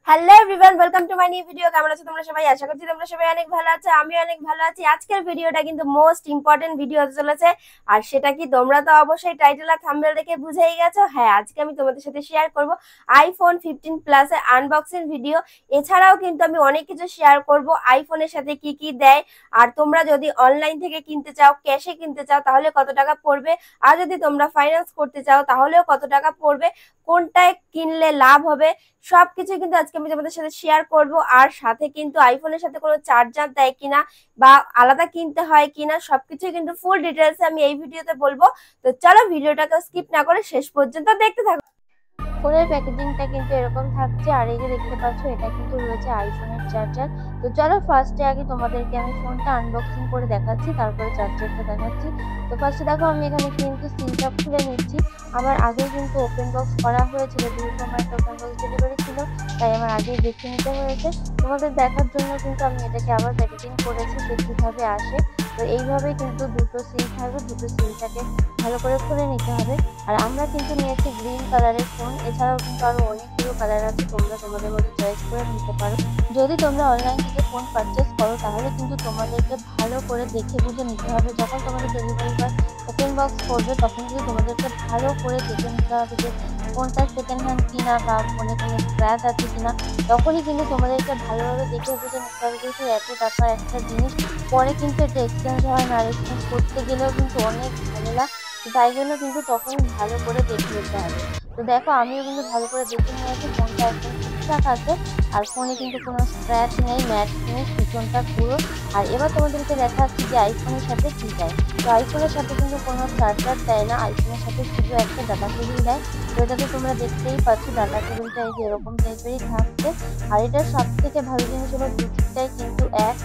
Hello everyone, welcome to my new video. কেমন আছো তোমরা সবাই? আশা করছি তোমরা সবাই অনেক ভালো আছো। আমি অনেক ভালো আছি। আজকের ভিডিওটা কিন্তু মোস্ট ইম্পর্টেন্ট ভিডিও হতে চলেছে। আর সেটা কি, তোমরা তো অবশ্যই টাইটেল আর থাম্বনেল দেখে বুঝেই গেছো। হ্যাঁ, আজকে আমি তোমাদের সাথে শেয়ার করব আইফোন 15 প্লাস এর আনবক্সিং ভিডিও। এছাড়াও কিন্তু আমি অনেক কিছু শেয়ার করব আইফোনের সাথে কি কি দেয়, আর তোমরা যদি অনলাইন থেকে কিনতে চাও, ক্যাশে কিনতে চাও, তাহলে কত টাকা পড়বে, আর যদি তোমরা ফাইন্যান্স করতে চাও তাহলেও কত টাকা পড়বে, কোনটায় কিনলে লাভ হবে, সবকিছু কিন্তু আজকে আমি তোমাদের সাথে শেয়ার করব। আর সাথে কিন্তু আইফোনের সাথে কোনো চার্জার দেয় কিনা বা আলাদা কিনতে হয় কিনা, সবকিছু কিন্তু ফুল ডিটেলস আমি এই ভিডিওতে বলবো। তো চলো ভিডিওটাকে স্কিপ না করে শেষ পর্যন্ত দেখতে থাকো। ফোনের প্যাকেজিংটা কিন্তু এরকম থাকছে, আর এই যে দেখতে পাচ্ছ এটা কিন্তু রয়েছে আইফোনের চার্জার। তো চলো ফার্স্টে আগে তোমাদেরকে আমি ফোনটা আনবক্সিং করে দেখাচ্ছি, তারপরে চার্জারটা দেখাচ্ছি। তো ফার্স্টে দেখো আমি এখানে কিন্তু সিলটা খুলে নিচ্ছি। আমার আগে কিন্তু ওপেন বক্স করা হয়েছিল, যেহেতু আমার একটা ওপেন বক্স ডেলিভারি ছিল, তাই আমার আগে দেখে নিতে হয়েছে। তোমাদের দেখার জন্য কিন্তু আমি এটাকে আবার প্যাকেজিং করেছি যে কিভাবে আসে। তো এইভাবে কিন্তু দুটো সিল থাকবে, দুটো সিলটাকে ভালো করে খুলে নিতে হবে। আর আমরা কিন্তু নিয়েছি গ্রিন কালারের ফোন, এছাড়াও কিন্তু আরো অনেকগুলো কালার আছে, তোমরা তোমাদের মধ্যে চয়েস করে নিতে পারো। যদি তোমরা অনলাইন থেকে ফোন পারচেস করো তাহলে কিন্তু তোমাদেরকে ভালো করে দেখে বুঝে নিতে হবে। যখন তোমাদের ডেলিভারি বা ওপেন বক্স করবে তখন কিন্তু তোমাদেরকে ভালো করে দেখে নিতে হবে যে ফোনটা সেকেন্ড হ্যান্ড কিনা বা ফোনে কোনো স্ক্র্যাচ আছে কিনা। তখনই কিন্তু তোমাদেরকে ভালোভাবে দেখে বুঝে নিতে হবে, যেহেতু এত টাকার একটা জিনিস, পরে কিন্তু এটা এক্সচেঞ্জ হয় না, আর এক্সচেঞ্জ করতে গেলেও কিন্তু অনেক ঝামেলা। তাই জন্য কিন্তু তখন ভালো করে দেখে নিতে হবে। তো দেখো আমিও কিন্তু ভালো করে দেখে নিয়েছি, ফোনটা একদম ঠিকঠাক আছে। আর ফোনে কিন্তু কোনো স্ক্র্যাচ নেই, ম্যাট নেই, পিছনটা পুরো। আর এবার তোমাদেরকে দেখাচ্ছি যে আইফোনের সাথে কি দেয়। তো আইফোনের সাথে কিন্তু কোনো চার্জার দেয় না, আইফোনের সাথে শুধু একটা ডাটা কেবিল দেয়। তো এটাতে তোমরা দেখতেই পাচ্ছ ডাটা কেবিলটা এই যে এরকম টাইপেরই থাকছে। আর এটার সব থেকে ভালো জিনিস হলো দুদিকটাই কিন্তু এক,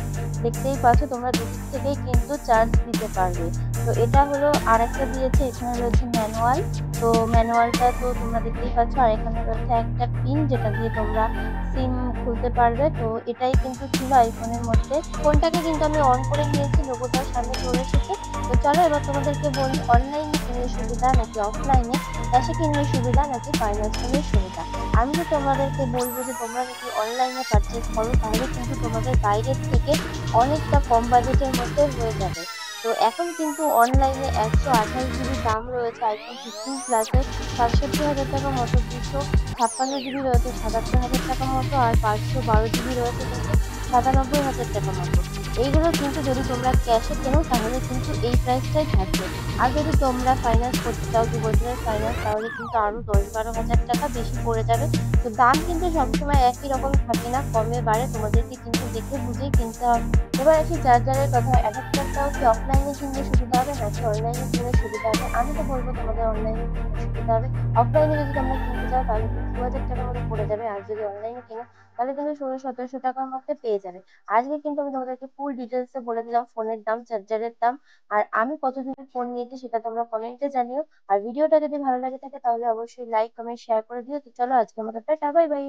দেখতেই পাচ্ছ তোমরা দুদিক থেকেই কিন্তু চার্জ দিতে পারবে। তো এটা হলো, আর একটা দিয়েছে এখানে রয়েছে ম্যানুয়াল। তো ম্যানুয়ালটা তো তোমরা দেখতেই পাচ্ছ, আর এখানে রয়েছে একটা পিন যেটা দিয়ে তোমরা সিম খুলতে পারবে। তো এটাই কিন্তু ছিল আইফোনের মধ্যে। ফোনটাকে কিন্তু আমি অন করে নিয়েছি, লোগোটার সামনে চলে এসেছে। তো চলো এবার তোমাদেরকে বলি অনলাইনে কিনলে সুবিধা নাকি অফলাইনে, ক্যাশে কিনলে সুবিধা নাকি ফাইন্যান্স করলে সুবিধা। আমি তো তোমাদেরকে বলবো যে তোমরা যদি অনলাইনে পারচেস করো তাহলে কিন্তু তোমাদের বাইরের থেকে অনেকটা কম বাজেটের মধ্যে হয়ে যাবে। তো এখন কিন্তু অনলাইনে 128 জিবি দাম রয়েছে আইফোন 15 প্লাসের, ৬৭,০০০ টাকা মতো, 256 জিবি রয়েছে ৭৭,০০০ টাকা মতো, আর 512 জিবি রয়েছে কিন্তু ৯৭,০০০ টাকা মতো। এইগুলো কিন্তু যদি তোমরা ক্যাশে কেনো তাহলে কিন্তু এই প্রাইসটাই থাকবে। আর যদি তোমরা ফাইন্যান্স করতে চাও 2 বছরের ফাইন্যান্স, তাহলে কিন্তু আরো ১০-১২ হাজার টাকা বেশি পড়ে যাবে। তো দাম কিন্তু সবসময় একই রকম থাকে না, কমে বাড়ে, তোমাদেরকে কিন্তু দেখে বুঝেই কিনতে হবে। এবার আসি চার্জারের কথা। অ্যাডাপ্টারটাও কি অফলাইনে কিনলে সুবিধা হবে নাকি অনলাইনে কিনলে সুবিধা হবে? আমি তো বলবো তোমাদের অনলাইনে কিনলে সুবিধা হবে। অফলাইনে যদি তোমরা কিনতে চাও তাহলে কিন্তু ২,০০০ টাকার মতো পড়ে যাবে, আর যদি অনলাইনে কিনো তাহলে কিন্তু ১৬-১৭০০ টাকার মধ্যে পেয়ে যাবে। আজকে কিন্তু আমি তোমাদেরকে ফুল ডিটেলসে বলে দিলাম ফোনের দাম, চার্জারের দাম, আর আমি কতদিনের ফোন নিয়েছি সেটা তোমরা কমেন্টে জানিও। আর ভিডিওটা যদি ভালো লাগে থাকে তাহলে অবশ্যই লাইক কমেন্ট শেয়ার করে দিও। তো চলো আজকের মতো টাটা, বাই বাই।